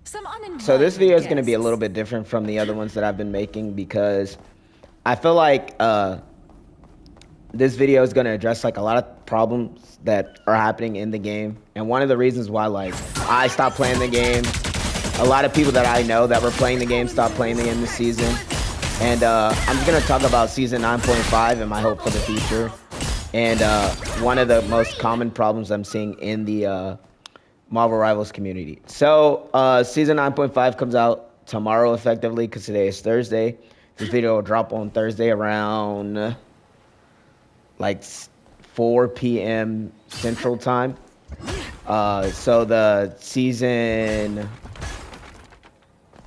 So this video is going to be a little bit different from the other ones that I've been making because I feel like this video is going to address like a lot of problems that are happening in the game. And one of the reasons why like I stopped playing the game, a lot of people that I know that were playing the game stopped playing the game this season. And I'm just going to talk about season 9.5 and my hope for the future. And one of the most common problems I'm seeing in the Marvel Rivals community. So season 9.5 comes out tomorrow effectively because today is Thursday. This video will drop on Thursday around like 4 p.m. Central Time. So the season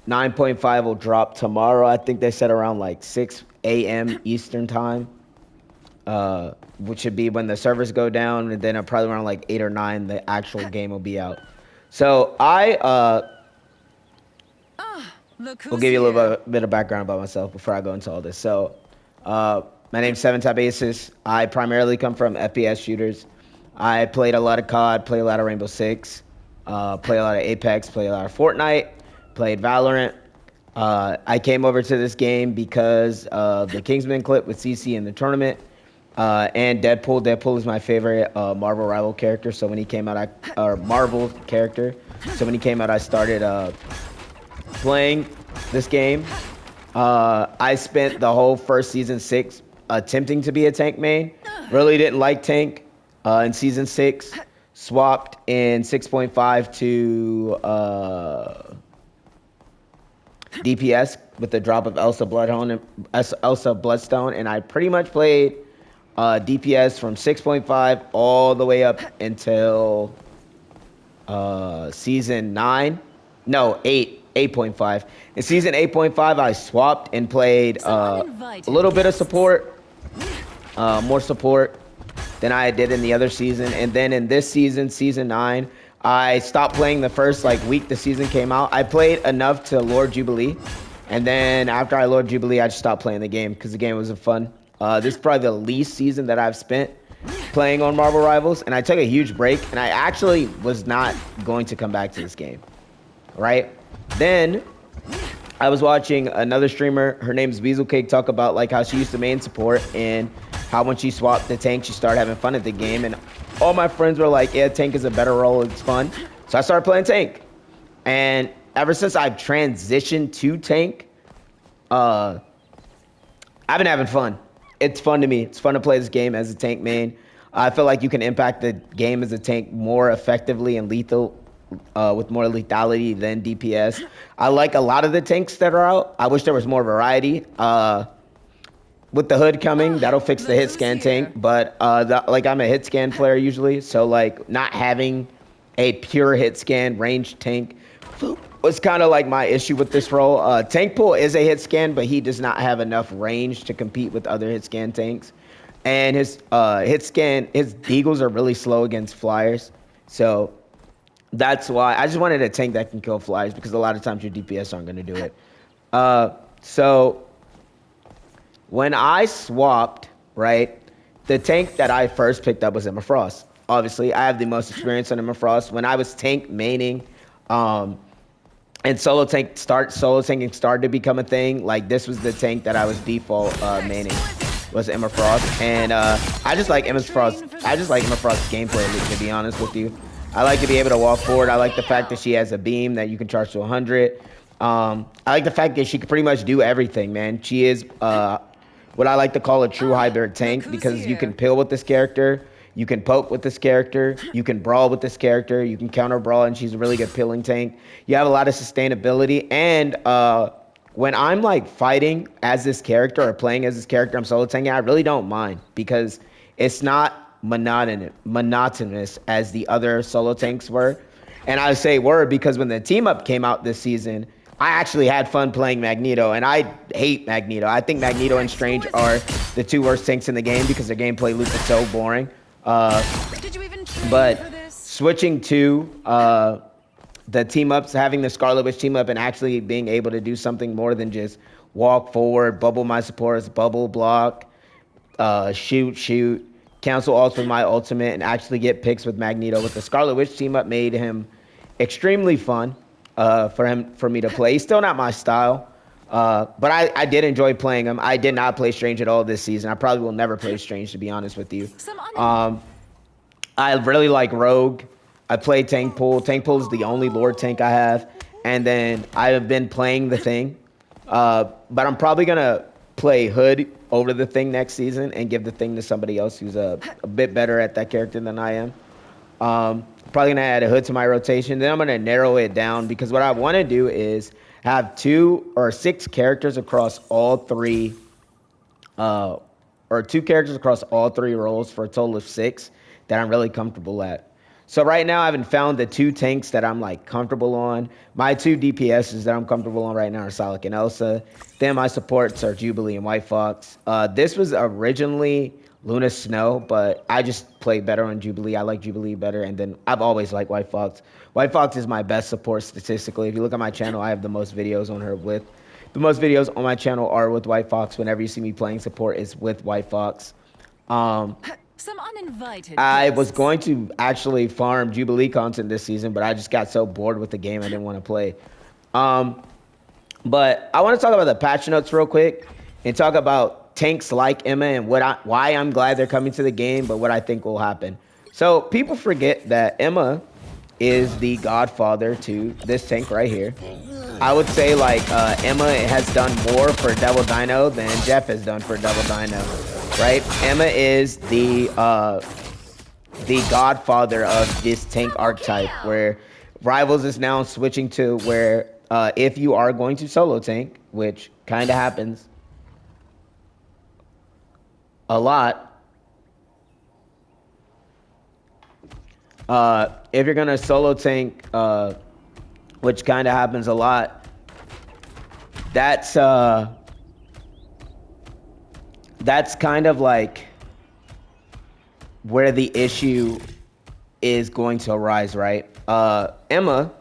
9.5 will drop tomorrow. I think they said around like 6 a.m. Eastern Time. Which should be when the servers go down, and then probably around like 8 or 9, the actual game will be out. So I will give you a little bit of background about myself before I go into all this. So my name's SevynTapAce. I primarily come from FPS shooters. I played a lot of COD, played a lot of Rainbow Six, played a lot of Apex, played a lot of Fortnite, played Valorant. I came over to this game because of the Kingsman clip with CC in the tournament. And Deadpool. Deadpool is my favorite Marvel rival character. So when he came out, Marvel character. So when he came out, I started playing this game. I spent the whole first season 6 attempting to be a tank main. Really didn't like tank in season 6. Swapped in 6.5 to DPS with the drop of Elsa Bloodstone, and I pretty much played DPS from 6.5 all the way up until season 9. No, 8.5. In season 8.5, I swapped and played a little bit of support, more support than I did in the other season. And then in this season, season 9, I stopped playing the first like week the season came out. I played enough to Lord Jubilee. And then after I Lord Jubilee, I just stopped playing the game because the game wasn't fun. This is probably the least season that I've spent playing on Marvel Rivals, and I took a huge break, and I actually was not going to come back to this game, right? Then I was watching another streamer, her name's Weaselcake, talk about like how she used to main support and how when she swapped the tank, she started having fun at the game, and all my friends were like, yeah, tank is a better role, it's fun. So I started playing tank, and ever since I've transitioned to tank, I've been having fun. It's fun to me. It's fun to play this game as a tank main. I feel like you can impact the game as a tank more effectively and lethal, with more lethality than DPS. I like a lot of the tanks that are out. I wish there was more variety. With the hood coming, that'll fix the hit scan tank. But like I'm a hit scan player usually, so like not having a pure hit scan ranged tank was kind of like my issue with this role. Tankpool is a hit scan, but he does not have enough range to compete with other hit scan tanks. And his his deagles are really slow against flyers. So that's why I just wanted a tank that can kill flyers because a lot of times your DPS aren't going to do it. So when I swapped, right, the tank that I first picked up was Emma Frost. Obviously, I have the most experience on Emma Frost. When I was tank maining, and solo tanking started to become a thing. Like this was the tank that I was default maining was Emma Frost, and I just like Emma Frost. I just like Emma Frost's gameplay, to be honest with you. I like to be able to walk forward. I like the fact that she has a beam that you can charge to 100. I like the fact that she can pretty much do everything, man. She is what I like to call a true hybrid tank because you can pill with this character. You can poke with this character. You can brawl with this character. You can counter brawl, and she's a really good pilling tank. You have a lot of sustainability. And when I'm like fighting as this character or playing as this character, I'm solo tanking, I really don't mind because it's not monotonous as the other solo tanks were. And I say were because when the team up came out this season, I actually had fun playing Magneto, and I hate Magneto. I think Magneto and Strange are the two worst tanks in the game because their gameplay loop is so boring. But switching to the team ups, having the Scarlet Witch team up and actually being able to do something more than just walk forward, bubble my supports, bubble block, shoot, cancel ults with my ultimate, and actually get picks with Magneto with the Scarlet Witch team up made him extremely fun. for me to play. He's still not my style. But I did enjoy playing him. I did not play Strange at all this season. I probably will never play Strange, to be honest with you. I really like Rogue. I play Tank Pool. Tank Pool is the only Lord tank I have. And then I have been playing the Thing. But I'm probably going to play Hood over the Thing next season and give the Thing to somebody else who's a bit better at that character than I am. Probably going to add a Hood to my rotation. Then I'm going to narrow it down because what I want to do is have 2 or 6 characters across all 3, or 2 characters across all 3 roles for a total of 6 that I'm really comfortable at. So right now I haven't found the 2 tanks that I'm like comfortable on. My 2 DPSs that I'm comfortable on right now are Salik and Elsa. Then my supports are Jubilee and White Fox. This was originally Luna Snow, but I just play better on Jubilee. I like Jubilee better, and then I've always liked White Fox. White Fox is my best support statistically. If you look at my channel, I have the most videos on her with. The most videos on my channel are with White Fox. Whenever you see me playing support, it's with White Fox. Some uninvited I was going to actually farm Jubilee content this season, but I just got so bored with the game I didn't want to play. But I want to talk about the patch notes real quick and talk about tanks like Emma and why I'm glad they're coming to the game, but what I think will happen. So people forget that Emma is the godfather to this tank right here. I would say like Emma has done more for Devil Dino than Jeff has done for Devil Dino, right? Emma is the godfather of this tank archetype, where Rivals is now switching to where if you are going to solo tank, which kind of happens a lot, if you're gonna solo tank, which kind of happens a lot, that's kind of like where the issue is going to arise, right? Emma,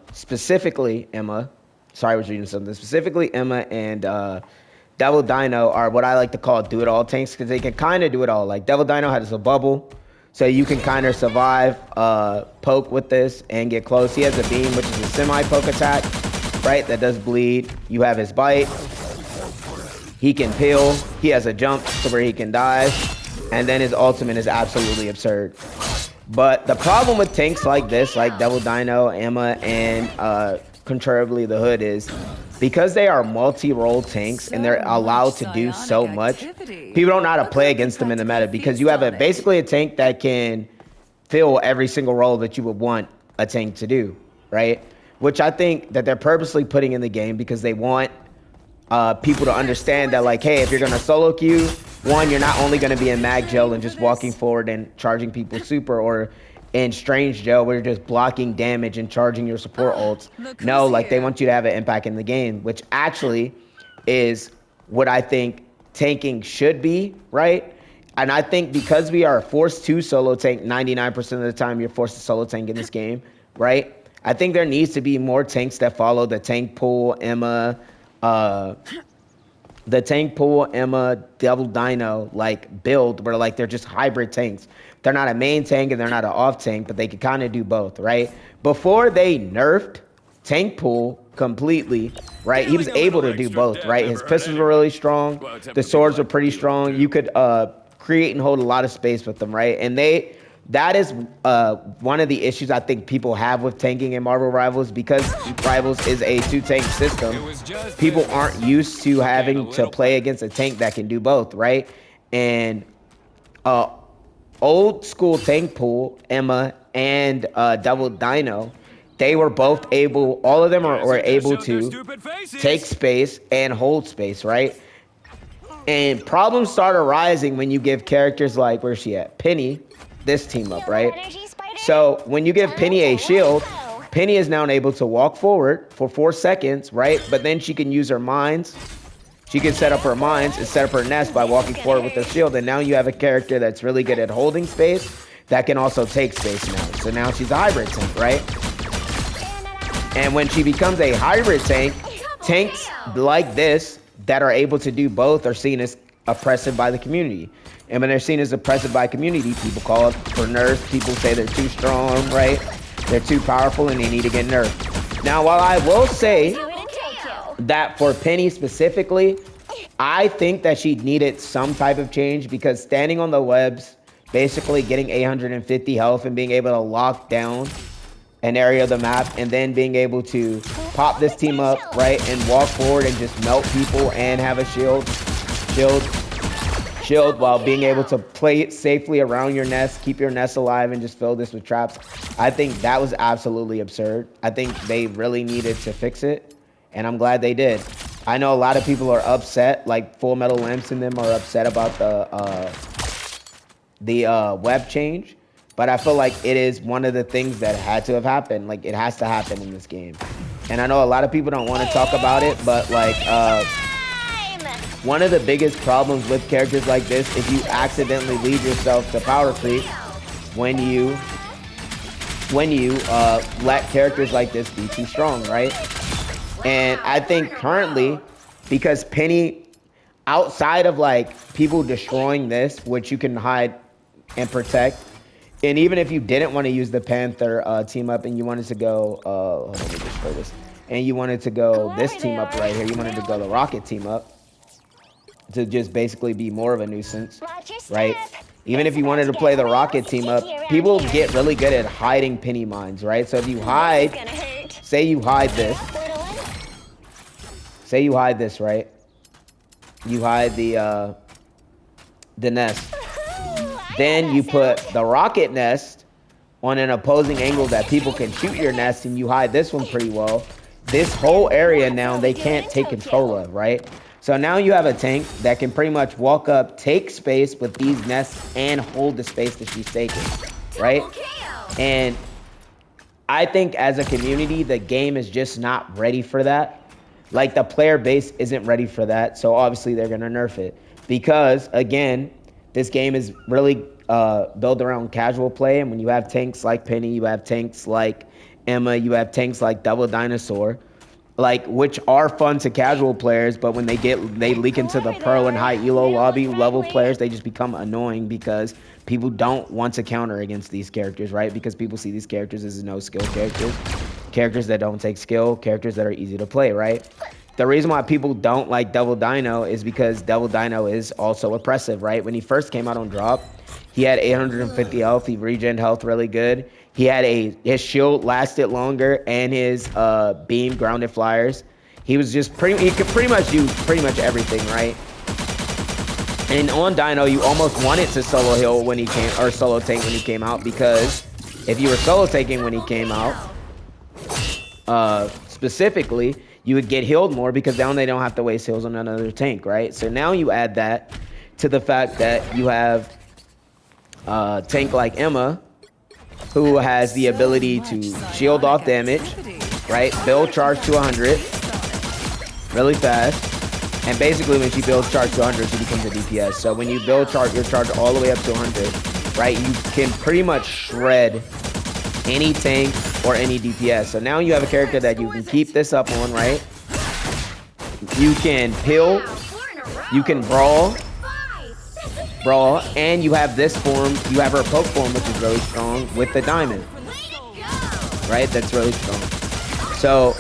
sorry, I was reading something. Specifically, Emma and Devil Dino are what I like to call do-it-all tanks because they can kind of do it all. Like Devil Dino has a bubble, so you can kind of survive poke with this and get close. He has a beam, which is a semi-poke attack, right? That does bleed. You have his bite. He can peel. He has a jump to where he can dive. And then his ultimate is absolutely absurd. But the problem with tanks like this, like Devil Dino, Emma, and contrarily the Hood, is because they are multi-role tanks and they're allowed to do so much, people don't know how to play against them in the meta because you have basically a tank that can fill every single role that you would want a tank to do, right? Which I think that they're purposely putting in the game because they want people to understand that, like, hey, if you're going to solo queue, one, you're not only going to be in mag gel and just walking forward and charging people super, or in strange gel where you're just blocking damage and charging your support ults. No, like, they want you to have an impact in the game, which actually is what I think tanking should be, right? And I think because we are forced to solo tank 99% of the time, you're forced to solo tank in this game, right? I think there needs to be more tanks that follow the tank pool, Emma, Devil Dino like build, where like they're just hybrid tanks. They're not a main tank and they're not an off tank, but they can kind of do both, right? Before they nerfed tank pool completely, right? He was able to do both, right? His pistols were really strong. The swords were pretty strong. You could create and hold a lot of space with them, right? And that is one of the issues I think people have with tanking in Marvel Rivals, because Rivals is a 2-tank system. People aren't used to having to play against a tank that can do both, right? And old school tank pool, Emma and Devil Dino, they were both able, all of them were able to take space and hold space, right? And problems start arising when you give characters like, where's she at? Penny, this team up, right? So when you give Penny a shield, Penny is now able to walk forward for 4 seconds, right? But then she can use her mines. She can set up her mines and set up her nest by walking forward with her shield. And now you have a character that's really good at holding space that can also take space now. So now she's a hybrid tank, right? And when she becomes a hybrid tank, tanks like this that are able to do both are seen as oppressive by the community. And when they're seen as oppressive by community, people call it for nerfs. People say they're too strong, right? They're too powerful and they need to get nerfed. Now, while I will say that for Penny specifically, I think that she needed some type of change because standing on the webs, basically getting 850 health and being able to lock down an area of the map and then being able to pop this team up, right, and walk forward and just melt people and have a shield while being able to play it safely around your nest, keep your nest alive, and just fill this with traps. I think that was absolutely absurd. I think they really needed to fix it, and I'm glad they did. I know a lot of people are upset, like Full Metal Lamps and them are upset about the web change, but I feel like it is one of the things that had to have happened. Like, it has to happen in this game. And I know a lot of people don't want to talk about it, but like, one of the biggest problems with characters like this is you accidentally lead yourself to power creep when you let characters like this be too strong, right? And I think currently, because Penny, outside of like people destroying this, which you can hide and protect, and even if you didn't want to use the Panther team up and you wanted to go, hold on, let me destroy this, and you wanted to go this team up right here, you wanted to go the Rocket team up to just basically be more of a nuisance, right? Even if you wanted to play the Rocket team up, people get really good at hiding Penny mines, right? So if you hide, say you hide this, right? You hide the nest. Then you put the Rocket nest on an opposing angle that people can shoot your nest, and you hide this one pretty well. This whole area now they can't take control of, right? So now you have a tank that can pretty much walk up, take space with these nests, and hold the space that she's taking, right? And I think as a community, the game is just not ready for that. Like, the player base isn't ready for that, so obviously they're going to nerf it. Because, again, this game is really built around casual play, and when you have tanks like Penny, you have tanks like Emma, you have tanks like Double Dinosaur, like, which are fun to casual players, but when they leak into the pro and high elo lobby level players, they just become annoying because people don't want to counter against these characters, right? Because people see these characters as no skill characters that don't take skill, characters that are easy to play, right? The reason why people don't like Double Dino is because Double Dino is also oppressive, right? When he first came out on drop, he had 850 health, he regened health really good. He had his shield lasted longer, and his beam grounded flyers. He was just he could pretty much do everything, right? And on Dino, you almost wanted to solo heal when he came, or solo tank when he came out, because if you were solo taking when he came out, specifically, you would get healed more because now they don't have to waste heals on another tank, right? So now you add that to the fact that you have a tank like Emma, who has the ability to shield off damage, right? Build charge to 100 really fast. And basically when she builds charge to 100, she becomes a DPS. So when you build charge, your charge all the way up to 100, right? You can pretty much shred any tank or any DPS. So now you have a character that you can keep this up on, right? You can pill, you can brawl, and you have this form, you have her poke form, which is really strong with the diamond, right? That's really strong. So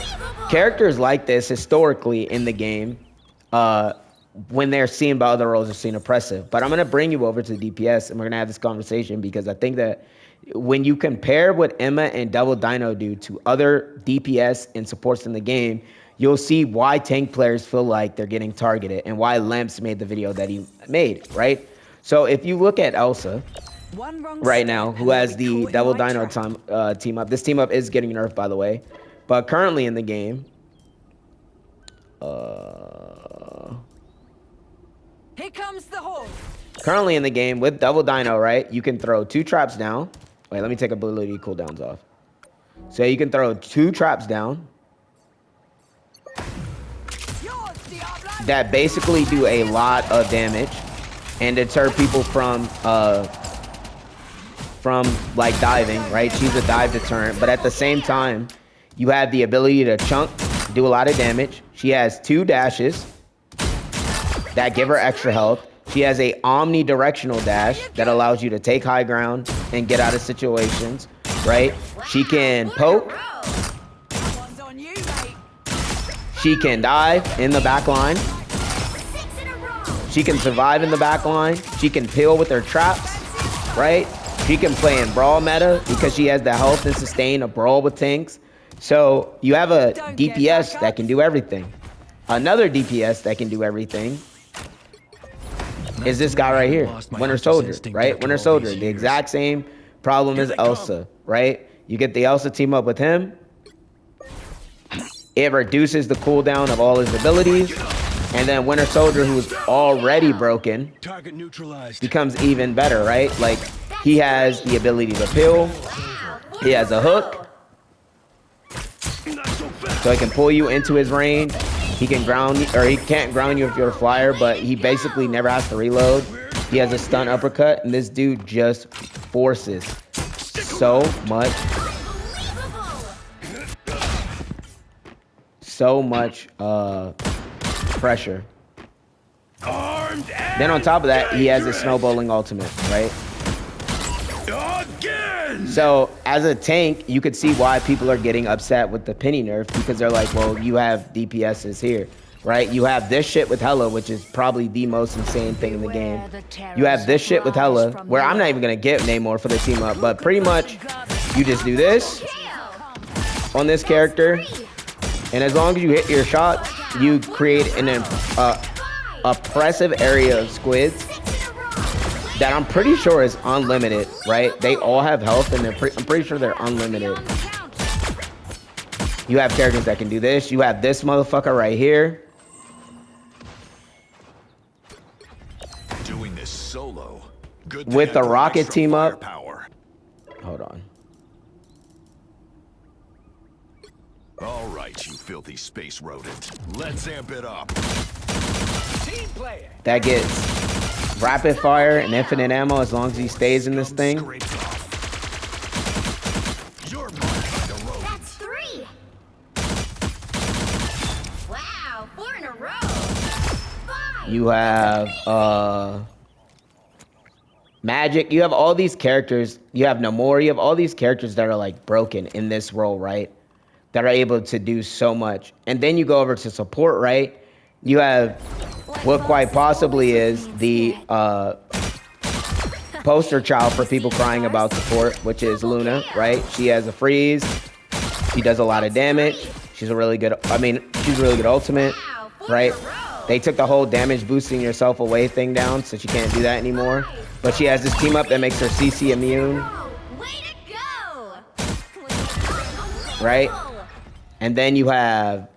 characters like this historically in the game, when they're seen by other roles, are seen oppressive. But I'm going to bring you over to the DPS, and we're going to have this conversation, because I think that when you compare what Emma and Double Dino do to other DPS and supports in the game, you'll see why tank players feel like they're getting targeted, and why Lamps made the video that he made, right? So if you look at Elsa right now, who has the Double Dino team up. This team up is getting nerfed, by the way. But currently in the game, here comes the horse. Currently in the game with Double Dino, right? You can throw 2 traps down. Wait, let me take ability cooldowns off. So you can throw 2 traps down that basically do a lot of damage and deter people from like diving, right? She's a dive deterrent, but at the same time, you have the ability to chunk, do a lot of damage. She has 2 dashes that give her extra health. She has a omnidirectional dash that allows you to take high ground and get out of situations, right? She can poke, She can dive in the back line. She can survive in the back line. She can peel with her traps, right? She can play in brawl meta because she has the health and sustain of brawl with tanks. So you have a DPS that can do everything. Another DPS that can do everything is this guy right here, Winter Soldier, right? Winter Soldier, the exact same problem as Elsa, right? You get the Elsa team up with him. It reduces the cooldown of all his abilities. And then Winter Soldier, who's already broken, becomes even better, right? Like, he has the ability to peel. He has a hook. So he can pull you into his range. He can ground you, or he can't ground you if you're a flyer, but he basically never has to reload. He has a stun uppercut, and this dude just forces so much pressure. Then on top of that, he has a snowballing ultimate, right? So as a tank, you could see why people are getting upset with the penny nerf, because they're like, well, you have DPSs here, right? You have this shit with Hela, which is probably the most insane thing in the game. You have this shit with Hela, where I'm not even gonna get Namor for the team up, but pretty much you just do this on this character, and as long as you hit your shots, you create an oppressive area of squids that I'm pretty sure is unlimited, right? They all have health, and I'm pretty sure they're unlimited. You have characters that can do this. You have this motherfucker right here. Doing this solo. Good with the Rocket team up. Power. Hold on. All right, you filthy space rodent. Let's amp it up. Team player. That gets rapid fire and infinite ammo as long as he stays in this thing. That's 3. Wow, 4 in a row. 5. You have Magic. You have all these characters. You have Namor. You have all these characters that are like broken in this role, right? That are able to do so much. And then you go over to support, right? You have what quite possibly is the poster child for people crying about support, which is Luna, right? She has a freeze. She does a lot of damage. She's a really good, she's a really good ultimate, right? They took the whole damage boosting yourself away thing down, so she can't do that anymore. But she has this team up that makes her CC immune. Right? And then you have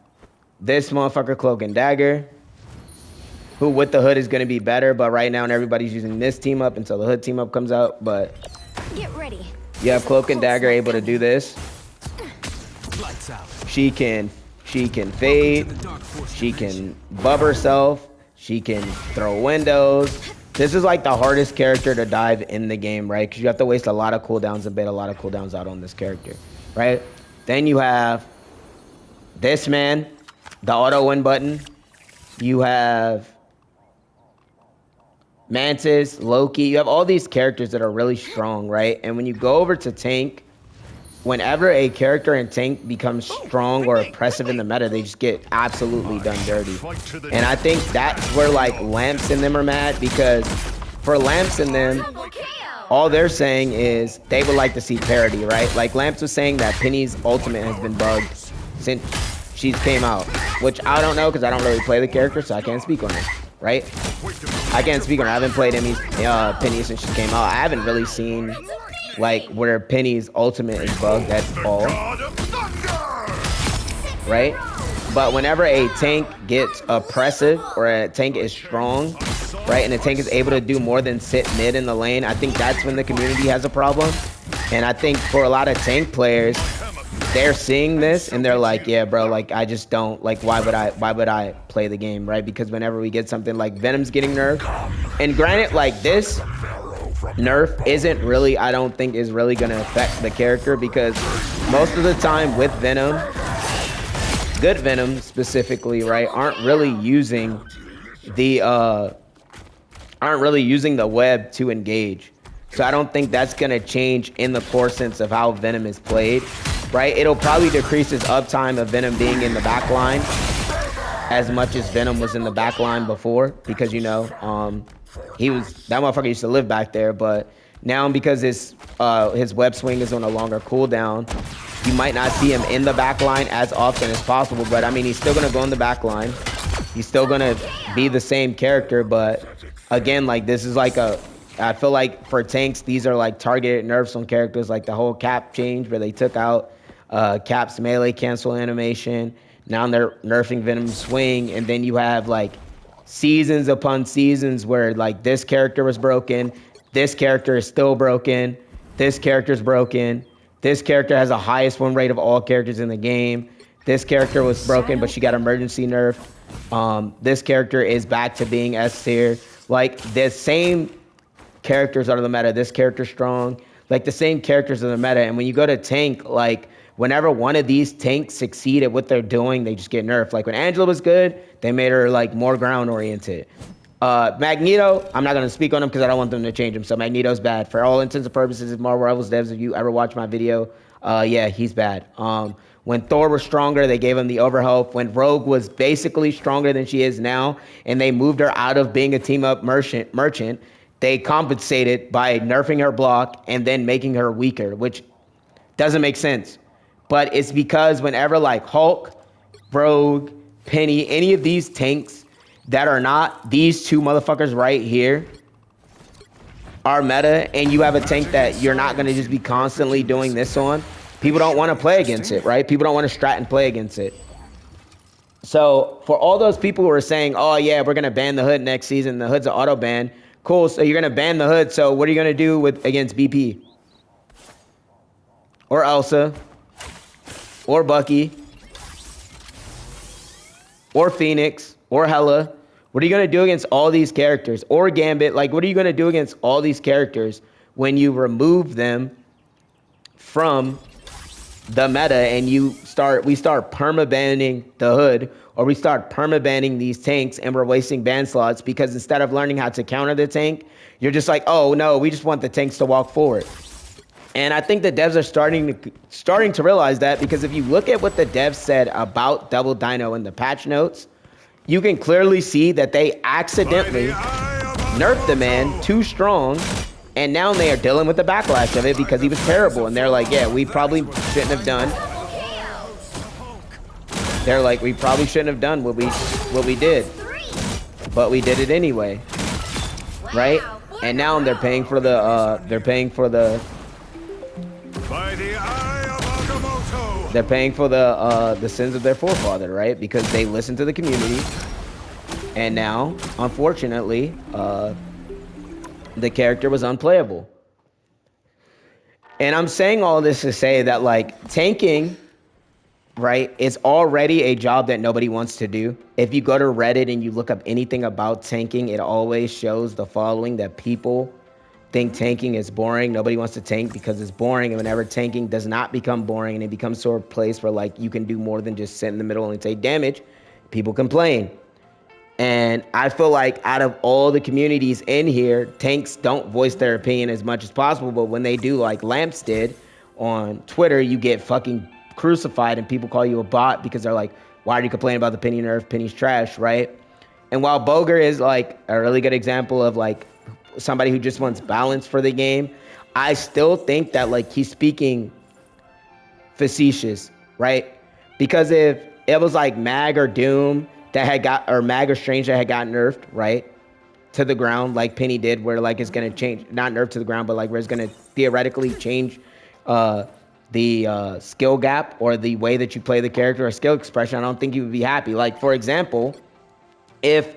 this motherfucker, Cloak and Dagger, who with the hood is going to be better, but right now everybody's using this team up until the hood team up comes out. But get ready. You have Cloak and Dagger able to do this. She can fade. She can bub herself. She can throw windows. This is like the hardest character to dive in the game, right? Because you have to waste a lot of cooldowns and bait a lot of cooldowns out on this character, right? Then you have this man, the auto win button. You have Mantis, Loki. You have all these characters that are really strong, right? And when you go over to tank, whenever a character in tank becomes strong or oppressive in the meta, they just get absolutely done dirty. And I think that's where like Lamps and them are mad, because for Lamps and them, all they're saying is they would like to see parity, right? Like Lamps was saying that Penny's ultimate has been bugged since she came out, which I don't know because I don't really play the character, so I can't speak on it, right? I can't speak on it. I haven't played Penny since she came out. I haven't really seen like where Penny's ultimate is bugged at all, right? But whenever a tank gets oppressive or a tank is strong, right, and the tank is able to do more than sit mid in the lane, I think that's when the community has a problem. And I think for a lot of tank players, they're seeing this and they're like, yeah, bro, like I just don't like, why would I play the game, right? Because whenever we get something like Venom's getting nerfed, and granted, like this nerf isn't really, I don't think is really gonna affect the character, because most of the time with Venom, good Venom specifically, right, aren't really using the web to engage. So I don't think that's gonna change in the core sense of how Venom is played. right? It'll probably decrease his uptime of Venom being in the back line as much as Venom was in the back line before, because that motherfucker used to live back there, but now because his web swing is on a longer cooldown, you might not see him in the back line as often as possible. But I mean, he's still gonna go in the back line. He's still gonna be the same character, but again, like this is like I feel like for tanks, these are like targeted nerfs on characters, like the whole Cap change where they took out Cap's melee cancel animation. Now they're nerfing Venom's swing, and then you have like seasons upon seasons where like this character was broken, this character is still broken, this character's broken, this character has the highest win rate of all characters in the game, this character was broken but she got emergency nerf. This character is back to being S tier. Like the same characters are the meta. This character's strong. Like the same characters are the meta. And when you go to tank, like whenever one of these tanks succeed at what they're doing, they just get nerfed. Like when Angela was good, they made her like more ground oriented. Magneto, I'm not going to speak on him because I don't want them to change him. So Magneto's bad. For all intents and purposes, Marvel Rivals devs, if you ever watch my video, yeah, he's bad. When Thor was stronger, they gave him the overhealth. When Rogue was basically stronger than she is now, and they moved her out of being a team-up merchant, they compensated by nerfing her block and then making her weaker, which doesn't make sense. But it's because whenever like Hulk, Rogue, Penny, any of these tanks that are not these two motherfuckers right here are meta, and you have a tank that you're not going to just be constantly doing this on, people don't want to play against it, right? People don't want to strat and play against it. So for all those people who are saying, oh yeah, we're going to ban the hood next season, the hood's an auto ban, cool, so you're going to ban the hood, so what are you going to do against BP? Or Elsa? Or Bucky? Or Phoenix? Or Hela? What are you going to do against all these characters? Or Gambit? Like, what are you going to do against all these characters when you remove them from the meta and we start perma-banning the hood, or we start perma-banning these tanks and we're wasting ban slots because instead of learning how to counter the tank, you're just like, oh no, we just want the tanks to walk forward. And I think the devs are starting to realize that, because if you look at what the devs said about Double Dino in the patch notes, you can clearly see that they accidentally nerfed the man too strong, and now they are dealing with the backlash of it because he was terrible. And they're like, yeah, we probably shouldn't have done. They're like, we probably shouldn't have done what we did, but we did it anyway, right? And now they're paying for the the sins of their forefather, right? Because they listened to the community, and now, unfortunately, the character was unplayable. And I'm saying all this to say that, like, tanking, right, is already a job that nobody wants to do. If you go to Reddit and you look up anything about tanking, it always shows the following, that people think tanking is boring. Nobody wants to tank because it's boring. And whenever tanking does not become boring and it becomes sort of a place where like you can do more than just sit in the middle and take damage, people complain. And I feel like out of all the communities in here, tanks don't voice their opinion as much as possible. But when they do, like Lamps did on Twitter, you get fucking crucified and people call you a bot because they're like, why are you complaining about the Penny nerf? Penny's trash, right? And while Boger is like a really good example of like somebody who just wants balance for the game, I still think that like he's speaking facetious, right? Because if it was like Mag or Doom that had got, or Mag or Strange that had got nerfed, right, to the ground, like Penny did, where like it's gonna change, not nerfed to the ground, but like where it's gonna theoretically change the skill gap or the way that you play the character or skill expression, I don't think you would be happy. Like for example, if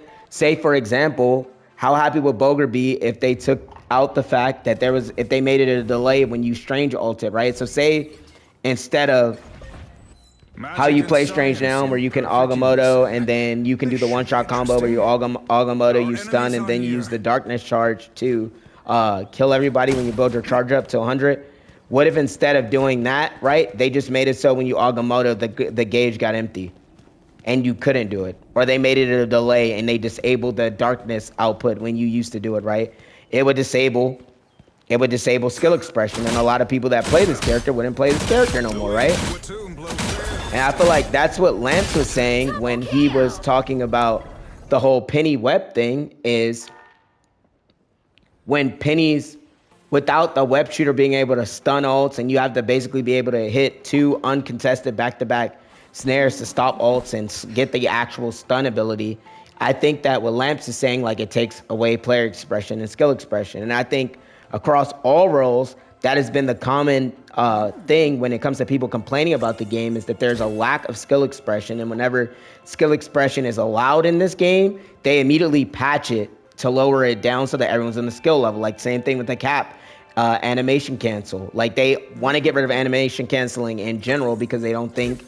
how happy would Boger be if they took out the fact that if they made it a delay when you Strange ulted, right? So say instead of how you play Strange now, where you can Agamotto and then you can do the one-shot combo where you Agamotto, you stun, and then you use the Darkness Charge to kill everybody when you build your charge up to 100. What if instead of doing that, right, they just made it so when you Agamotto, the gauge got empty and you couldn't do it? Or they made it a delay and they disabled the darkness output when you used to do it, right? It would disable it would disable skill expression, and a lot of people that play this character wouldn't play this character no more, right? And I feel like that's what Lance was saying when he was talking about the whole Penny web thing, is when Penny's without the web shooter being able to stun ults, and you have to basically be able to hit 2 uncontested back-to-back snares to stop ults and get the actual stun ability. I think that what Lamps is saying, like, it takes away player expression and skill expression. And I think across all roles, that has been the common thing when it comes to people complaining about the game, is that there's a lack of skill expression. And whenever skill expression is allowed in this game, they immediately patch it to lower it down so that everyone's on the skill level. Like, same thing with the cap animation cancel. Like, they want to get rid of animation canceling in general because they don't think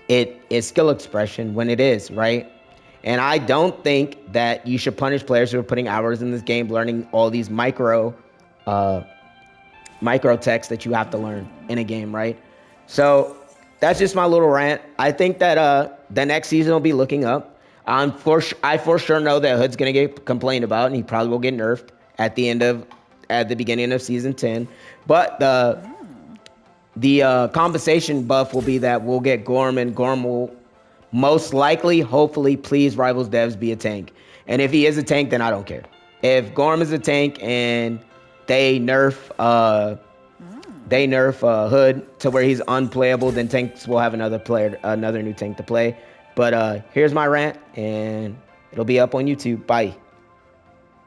it is skill expression when it is, right? And I don't think that you should punish players who are putting hours in this game learning all these micro text that you have to learn in a game, right? So that's just my little rant. I think that the next season will be looking up. I for sure know that Hood's gonna get complained about, and he probably will get nerfed at the beginning of season 10. But the compensation buff will be that we'll get Gorm, and Gorm will most likely, hopefully, please Rivals devs be a tank. And if he is a tank, then I don't care. If Gorm is a tank and they nerf Hood to where he's unplayable, then tanks will have another new tank to play. But here's my rant, and it'll be up on YouTube. Bye.